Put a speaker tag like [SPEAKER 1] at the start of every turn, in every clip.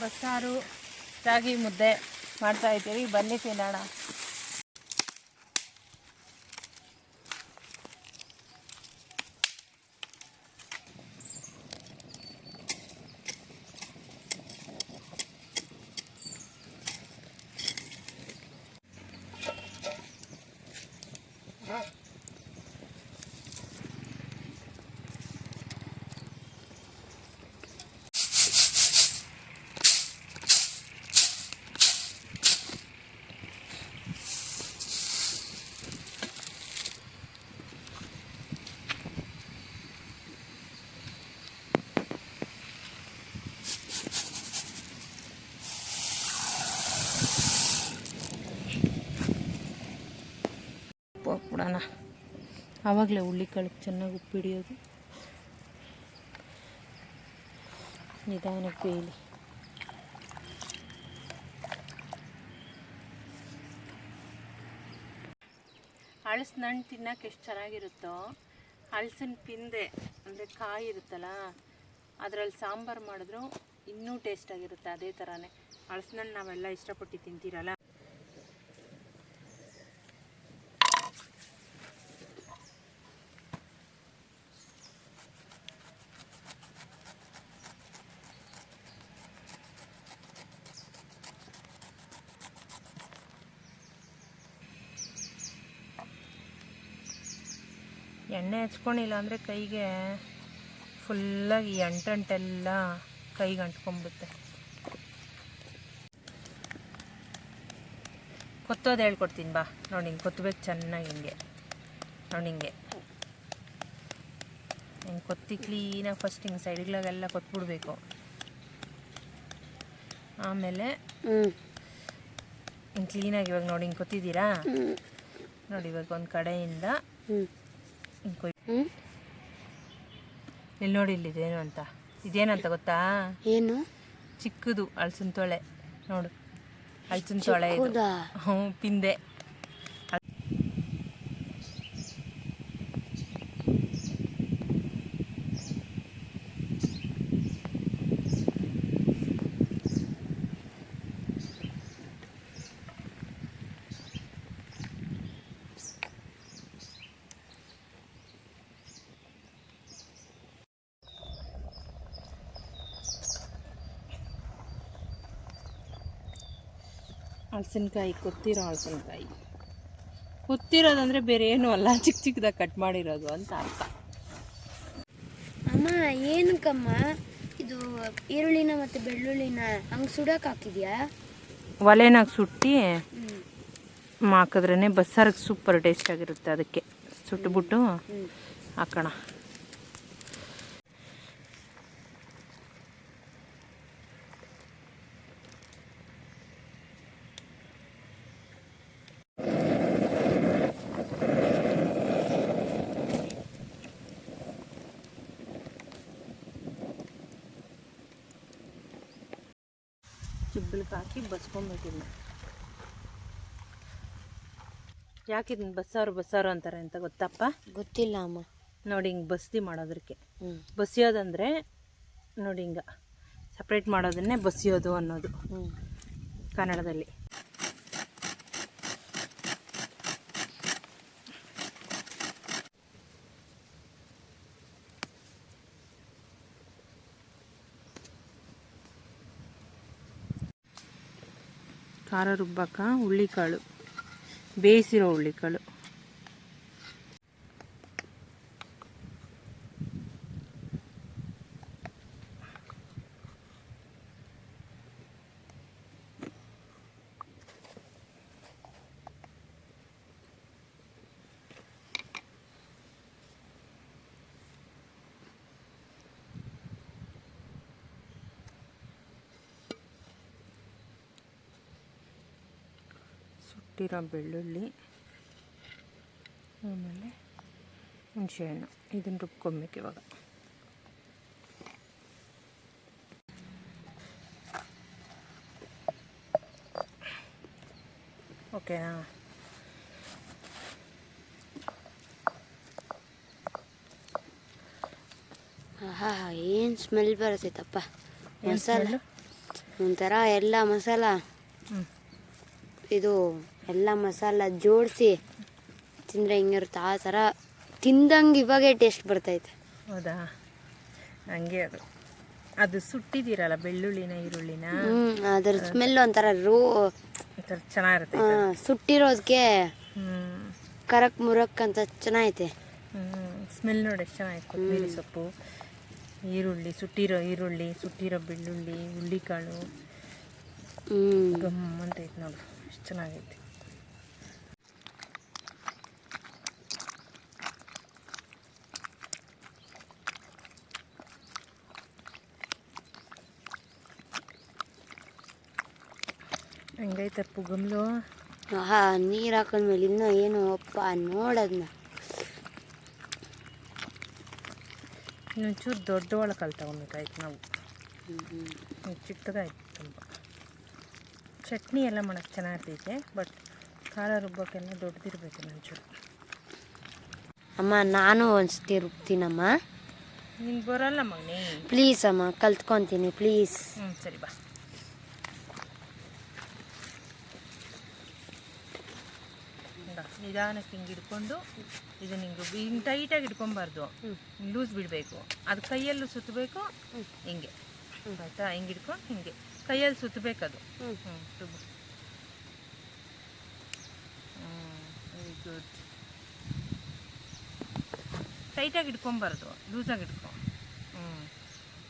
[SPEAKER 1] ಬಸ್ಸಾರು ರಾಗಿ ಮುದ್ದೆ ಮಾಡ್ತಾಯಿದ್ದೀವಿ, ಬನ್ನಿ ತಿನ್ನೋಣ. ಹಾಕ್ಬಿಡೋಣ. ಆವಾಗಲೇ ಹುಳ್ಳಿಕಾಳಿಗೆ ಚೆನ್ನಾಗಿ ಉಪ್ಪು ಹಿಡಿಯೋದು. ನಿಧಾನಕ್ಕೆ ಬೇಯಲಿ. ಹಳಸಿನ ಹಣ್ಣು ತಿನ್ನೋಕೆ ಎಷ್ಟು ಚೆನ್ನಾಗಿರುತ್ತೋ, ಹಳಸಿನ ಪಿಂದೆ ಅಂದರೆ ಕಾಯಿ ಇರುತ್ತಲ್ಲ ಅದರಲ್ಲಿ ಸಾಂಬಾರು ಮಾಡಿದ್ರು ಇನ್ನೂ ಟೇಸ್ಟಾಗಿರುತ್ತೆ. ಅದೇ ಥರನೇ ಹಳಸಿನ ಹಣ್ಣು ನಾವೆಲ್ಲ ಇಷ್ಟಪಟ್ಟು ತಿಂತೀರಲ್ಲ. ಎಣ್ಣೆ ಹಚ್ಕೊಂಡಿಲ್ಲ ಅಂದರೆ ಕೈಗೆ ಫುಲ್ಲಾಗಿ ಅಂಟೆಲ್ಲ ಕೈಗೆ ಅಂಟ್ಕೊಂಡ್ಬಿಡುತ್ತೆ. ಕೊತ್ತೋದು ಹೇಳ್ಕೊಡ್ತೀನಿ ಬಾ. ನೋಡಿ ಹಿಂಗೆ ಕೊತ್ತಬೇಕು ಚೆನ್ನಾಗಿ. ಹಿಂಗೆ ನೋಡಿ ಹಿಂಗೆ ಕೊತ್ತಿ ಕ್ಲೀನಾಗಿ ಫಸ್ಟ್ ಹಿಂಗೆ ಸೈಡ್ಗಳಿಗೆಲ್ಲ ಕೊತ್ಬಿಡ್ಬೇಕು. ಆಮೇಲೆ ಹಿಂಗೆ ಕ್ಲೀನಾಗಿ ಇವಾಗ ನೋಡಿ ಹಿಂಗೆ ಕೊತ್ತಿದ್ದೀರಾ ನೋಡಿ. ಇವಾಗ ಒಂದು ಕಡೆಯಿಂದ ಇಲ್ಲಿ ನೋಡಿ, ಇಲ್ಲಿದೇನು ಅಂತ. ಇದೇನಂತ ಗೊತ್ತಾ? ಏನು? ಚಿಕ್ಕದು ಹಲಸಿನ ತೊಳೆ ನೋಡು. ಹಲಸಿನ ತೊಳೆ ಇದು. ಪಿಂದೆ. ಹಲಸಿನಕಾಯಿ, ಕೊತ್ತಿರೋ ಹಲಸಿನಕಾಯಿ. ಕೊತ್ತಿರೋದಂದರೆ ಬೇರೆ ಏನೂ ಅಲ್ಲ, ಚಿಕ್ಕ ಚಿಕ್ಕದಾಗಿ ಕಟ್ ಮಾಡಿರೋದು ಅಂತ ಅರ್ಥ.
[SPEAKER 2] ಅಮ್ಮ ಏನಕ್ಕಮ್ಮ ಇದು ಈರುಳ್ಳಿನ ಮತ್ತು ಬೆಳ್ಳುಳ್ಳಿನ ಹಂಗೆ ಸುಡಕ್ಕೆ ಹಾಕಿದ್ಯಾ?
[SPEAKER 1] ಒಲೆನಾಗ ಸುಟ್ಟು ಹಾಕಿದ್ರೇ ಬಸ್ಸಾರಿಗೆ ಸೂಪರ್ ಟೇಸ್ಟ್ ಆಗಿರುತ್ತೆ. ಅದಕ್ಕೆ ಸುಟ್ಟುಬಿಟ್ಟು ಹಾಕೋಣ. ಚಿಬ್ಬಲಿಗೆ ಹಾಕಿ ಬಸ್ಕೊಂಡ್ಬಿಟ್ಟಿದ್ನ. ಯಾಕಿದ್ನ ಬಸ್ಸಾರು ಅಂತಾರೆ ಅಂತ ಗೊತ್ತಪ್ಪ?
[SPEAKER 2] ಗೊತ್ತಿಲ್ಲ ಅಮ್ಮ.
[SPEAKER 1] ನೋಡಿ ಹಿಂಗೆ ಬಸ್ದಿ ಮಾಡೋದಕ್ಕೆ. ಬಸಿಯೋದಂದರೆ ನೋಡಿ ಹಿಂಗೆ ಸಪ್ರೇಟ್ ಮಾಡೋದನ್ನೇ ಬಸಿಯೋದು ಅನ್ನೋದು ಕನ್ನಡದಲ್ಲಿ. ಖಾರ ರುಬ್ಬಕ್ಕ ಹುಳ್ಳಿಕಾಳು, ಬೇಯಿಸಿರೋ ಹುಳ್ಳಿಕಾಳು. ಸುಟ್ಟಿರೋ ಬೆಳ್ಳುಳ್ಳಿ, ಆಮೇಲೆ ಹುಣಸೆಹಣ್ಣು. ಇದನ್ನು ರುಬ್ಕೊಬೇಕು ಇವಾಗ. ಓಕೆನಾ?
[SPEAKER 2] ಏನು ಸ್ಮೆಲ್ ಬರುತ್ತೈತಪ್ಪ. ಮಸಾಲೆ ಒಂಥರ ಎಲ್ಲ ಮಸಾಲ
[SPEAKER 1] ಹ್ಞೂ
[SPEAKER 2] ಇದು ಎಲ್ಲ ಮಸಾಲ ಜೋಡಿಸಿ ತಿಂದರೆ ಹಿಂಗಿರುತ್ತೆ ಆ ಥರ ತಿಂದಂಗೆ ಇವಾಗೇ ಟೇಸ್ಟ್ ಬರ್ತೈತೆ.
[SPEAKER 1] ಹೌದಾ, ಹಂಗೆ ಅದು ಅದು ಸುಟ್ಟಿದ್ದೀರಲ್ಲ ಬೆಳ್ಳುಳ್ಳಿನ ಈರುಳ್ಳಿನ,
[SPEAKER 2] ಅದ್ರ ಸ್ಮೆಲ್ ಒಂಥರ
[SPEAKER 1] ಒಂಥರ ಚೆನ್ನಾಗಿರುತ್ತೆ.
[SPEAKER 2] ಸುಟ್ಟಿರೋದಕ್ಕೆ
[SPEAKER 1] ಹ್ಞೂ
[SPEAKER 2] ಕರಕ್ ಮುರಕ್ ಅಂತ ಚೆನ್ನಾಗೈತೆ.
[SPEAKER 1] ಸ್ಮೆಲ್ ನೋಡಿ ಎಷ್ಟು ಚೆನ್ನಾಗಿ. ಕೊತ್ತಂಬರಿ ಸೊಪ್ಪು, ಈರುಳ್ಳಿ, ಸುಟ್ಟಿರೋ ಈರುಳ್ಳಿ, ಸುಟ್ಟಿರೋ ಬೆಳ್ಳುಳ್ಳಿ, ಹುಳ್ಳಿಕಾಳು ಗಮ್ ಅಂತ ಐತೆ ನೋಡು, ಎಷ್ಟು ಚೆನ್ನಾಗೈತೆ. ಹಂಗೈತೆ ಪುಗಮ್ಲು.
[SPEAKER 2] ನೀರು ಹಾಕೊಂಡ್ಮೇಲೆ ಇನ್ನೂ ಏನು ಅಪ್ಪ ನೋಡೋದನ್ನ.
[SPEAKER 1] ಇನ್ನೊಂಚೂರು ದೊಡ್ಡ ಒಳಕಲ್ ತಗೊಬೇಕಾಯ್ತು ನಾವು, ಚಿಕ್ಕದಾಯ್ತು ತುಂಬ. ಚಟ್ನಿ ಎಲ್ಲ ಮಾಡೋಕ್ಕೆ ಚೆನ್ನಾಗಿರ್ತೈತೆ, ಬಟ್ ಖಾರ ರುಬ್ಬೋಕ್ಕೆಲ್ಲ ದೊಡ್ಡದಿರ್ಬೇಕು ಒಂಚೂರು.
[SPEAKER 2] ಅಮ್ಮ ನಾನು ಒಂದ್ಸತಿ ರುಬ್ತೀನಮ್ಮ.
[SPEAKER 1] ನಿಂಗೆ ಬರೋಲ್ಲ ಮಗನೇ.
[SPEAKER 2] ಪ್ಲೀಸ್ ಅಮ್ಮ, ಕಲ್ತ್ಕೊತೀನಿ ಪ್ಲೀಸ್.
[SPEAKER 1] ಸರಿ ಬಾ. ನಿಧಾನಕ್ಕೆ ಹಿಂಗೆ ಹಿಡ್ಕೊಂಡು ಇದನ್ನ ಹಿಂಗೆ ಟೈಟಾಗಿ ಹಿಡ್ಕೊಬಾರ್ದು, ಲೂಸ್ ಬಿಡಬೇಕು. ಅದು ಕೈಯಲ್ಲೂ ಸುತ್ತಬೇಕು, ಹಿಂಗೆ ಆಯಿತಾ? ಹಿಂಗೆ ಹಿಡ್ಕೊಂಡು ಹಿಂಗೆ ಕೈಯಲ್ಲಿ ಸುತ್ತಬೇಕು ಅದು. ರುಬ್ಬು. Very good. ಟೈಟಾಗಿ ಹಿಡ್ಕೊಬಾರ್ದು, ಲೂಸಾಗಿ ಹಿಡ್ಕೊ.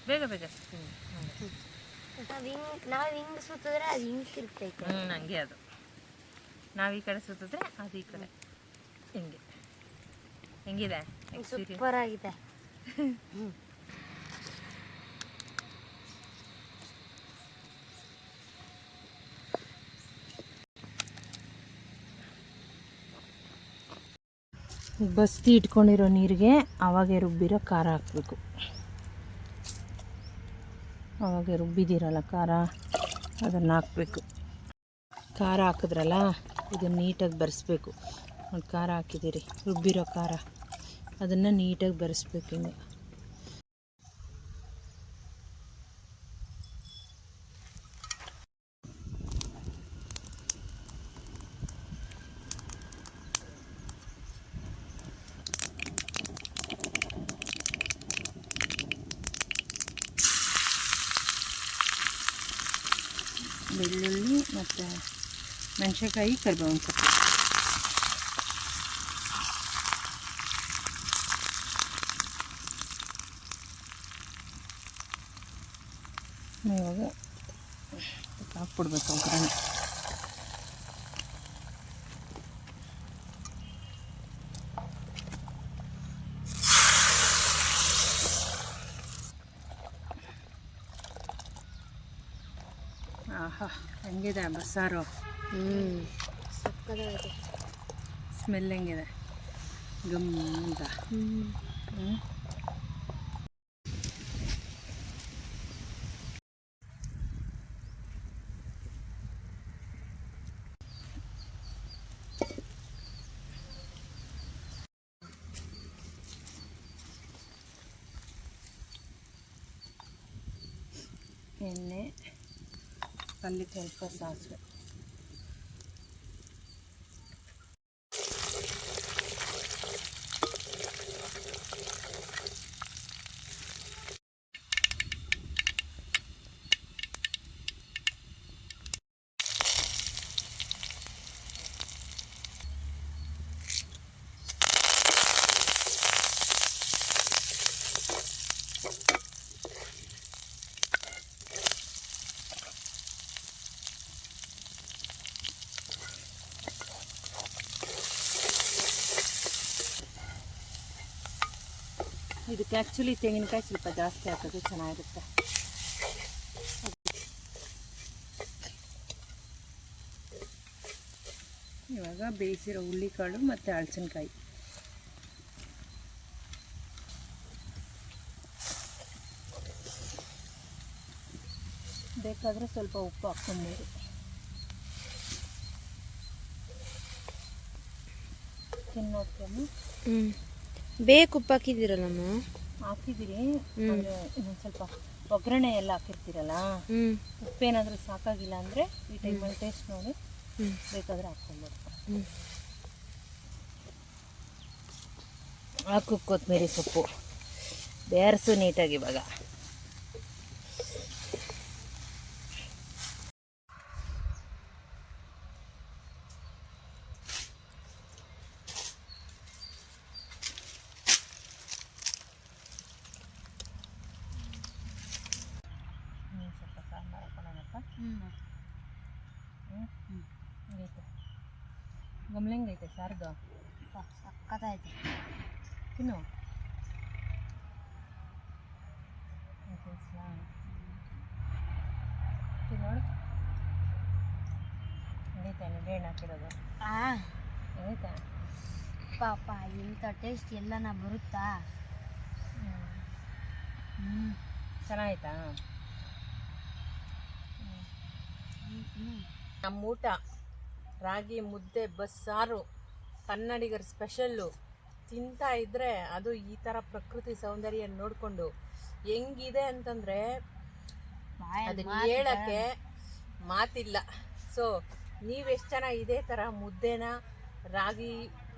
[SPEAKER 1] ಬೇಗ ಬೇಗ
[SPEAKER 2] ನಾವು ಹಿಂಗೆ ಸುತ್ತಿದ್ರೆ ಅದು ಹಿಂಗೆ ತಿರುಗ್ತೈತೆ.
[SPEAKER 1] ಹಂಗೆ ಅದು. ನಾವು ಈ ಕಡೆ ಸುತ್ತಿದ್ರೆ ಅದು ಈ ಕಡೆ. ಹಿಂಗೆ ಹೆಂಗಿದೆ?
[SPEAKER 2] ಸೂಪರ್ ಆಗಿದೆ.
[SPEAKER 1] ಬಸ್ತಿ ಇಟ್ಕೊಂಡಿರೋ ನೀರಿಗೆ ಆವಾಗೆ ರುಬ್ಬಿರೋ ಖಾರ ಹಾಕಬೇಕು. ಆವಾಗೆ ರುಬ್ಬಿದ್ದೀರಲ್ಲ ಖಾರ, ಅದನ್ನು ಹಾಕಬೇಕು. ಖಾರ ಹಾಕಿದ್ರಲ್ಲ, ಇದನ್ನು ನೀಟಾಗಿ ಬೆರೆಸ್ಬೇಕು. ಒಂದು ಖಾರ ಹಾಕಿದ್ದೀರಿ, ರುಬ್ಬಿರೋ ಖಾರ, ಅದನ್ನು ನೀಟಾಗಿ ಬೆರೆಸ್ಬೇಕು. ಹಿಂಗೆ ಬೆಳ್ಳುಳ್ಳಿ ಮತ್ತು ಮೆಣಸಿನ್ಕಾಯಿ, ಕರಿಬೇವಿನ ಸೊಪ್ಪು. ಇವಾಗ ಹಾಕ್ಬಿಡ್ಬೇಕು ಒಗ್ಗರಣೆ. ಆಹಾ, ಹೆಂಗಿದೆ ಬಸ್ಸಾರು?
[SPEAKER 2] ಸಕ್ಕತ್ತಾಗೈತೆ.
[SPEAKER 1] ಸ್ಮೆಲ್ ಹೆಂಗಿದೆ? ಗಮ್ ಅಂತ. ಎಣ್ಣೆ, ಅಲ್ಲಿ ಸ್ವಲ್ಪ ಸಾಸಿವೆ. ಇದಕ್ಕೆ ಆ್ಯಕ್ಚುಲಿ ತೆಂಗಿನಕಾಯಿ ಸ್ವಲ್ಪ ಜಾಸ್ತಿ ಹಾಕೋದು ಚೆನ್ನಾಗಿರುತ್ತೆ. ಇವಾಗ ಬೇಯಿಸಿರೋ ಹುಳ್ಳಿಕಾಳು ಮತ್ತು ಹಲಸಿನಕಾಯಿ. ಬೇಕಾದರೆ ಸ್ವಲ್ಪ ಉಪ್ಪು ಹಾಕ್ಕೊಂಬೋದು. ತಿನ್ನೋಕ್ಕೇನು
[SPEAKER 2] ಬೇಕು ಉಪ್ಪು ಹಾಕಿದ್ದೀರಲ್ಲಮ್ಮ?
[SPEAKER 1] ಹಾಕಿದ್ದೀರಿ, ಇನ್ನೊಂದು ಸ್ವಲ್ಪ ಒಗ್ಗರಣೆ ಎಲ್ಲ ಹಾಕಿರ್ತೀರಲ್ಲ,
[SPEAKER 2] ಹ್ಞೂ
[SPEAKER 1] ಉಪ್ಪೇನಾದರೂ ಸಾಕಾಗಿಲ್ಲ ಅಂದರೆ ಈ ಟೈಮಲ್ಲಿ ಟೇಸ್ಟ್ ನೋಡಿ
[SPEAKER 2] ಹ್ಞೂ
[SPEAKER 1] ಬೇಕಾದರೆ ಹಾಕ್ಕೊಬೋದು.
[SPEAKER 2] ಹ್ಞೂ
[SPEAKER 1] ಹಾಕು ಕೊತ್ತಂಬರಿ ಸೊಪ್ಪು ಬೇರ್ಸು ನೀಟಾಗಿ ಇವಾಗ. ಸ್ವಲ್ಪ ಸಾಂಬಾರು ಹಾಕೋಣಪ್ಪ. ಹಂಗೈತೆ ಗಮ್ಲಂಗೈತೆ ಸಾರ್ದು
[SPEAKER 2] ಸಕ್ಕತ್ತಾಯ್ತು.
[SPEAKER 1] ತಿನ್ನು. ನೋಡು ನಡೀತಾ ನಿಂಬೆಹಣ್ಣು ಹಾಕಿರೋದು ನಡೀತಾ.
[SPEAKER 2] ಪಾಪ ಇಂಥ ಟೇಸ್ಟ್ ಎಲ್ಲನ ಬರುತ್ತಾ?
[SPEAKER 1] ಚೆನ್ನಾಯ್ತಾ? ನಮ್ಮ ಊಟ ರಾಗಿ ಮುದ್ದೆ ಬಸ್ಸಾರು ಕನ್ನಡಿಗರ ಸ್ಪೆಷಲ್ಲು. ತಿಂತಾ ಇದ್ದರೆ ಅದು ಈ ಥರ ಪ್ರಕೃತಿ ಸೌಂದರ್ಯ ನೋಡಿಕೊಂಡು ಹೆಂಗಿದೆ ಅಂತಂದರೆ ಅದನ್ನು ಹೇಳೋಕ್ಕೆ ಮಾತಿಲ್ಲ. ಸೊ ನೀವೆಷ್ಟು ಜನ ಇದೇ ಥರ ಮುದ್ದೆನ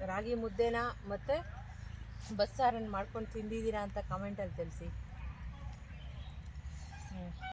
[SPEAKER 1] ರಾಗಿ ಮುದ್ದೆನ ಮತ್ತು ಬಸ್ಸಾರನ್ನು ಮಾಡ್ಕೊಂಡು ತಿಂದಿದ್ದೀರಾ ಅಂತ ಕಮೆಂಟಲ್ಲಿ ತಿಳಿಸಿ.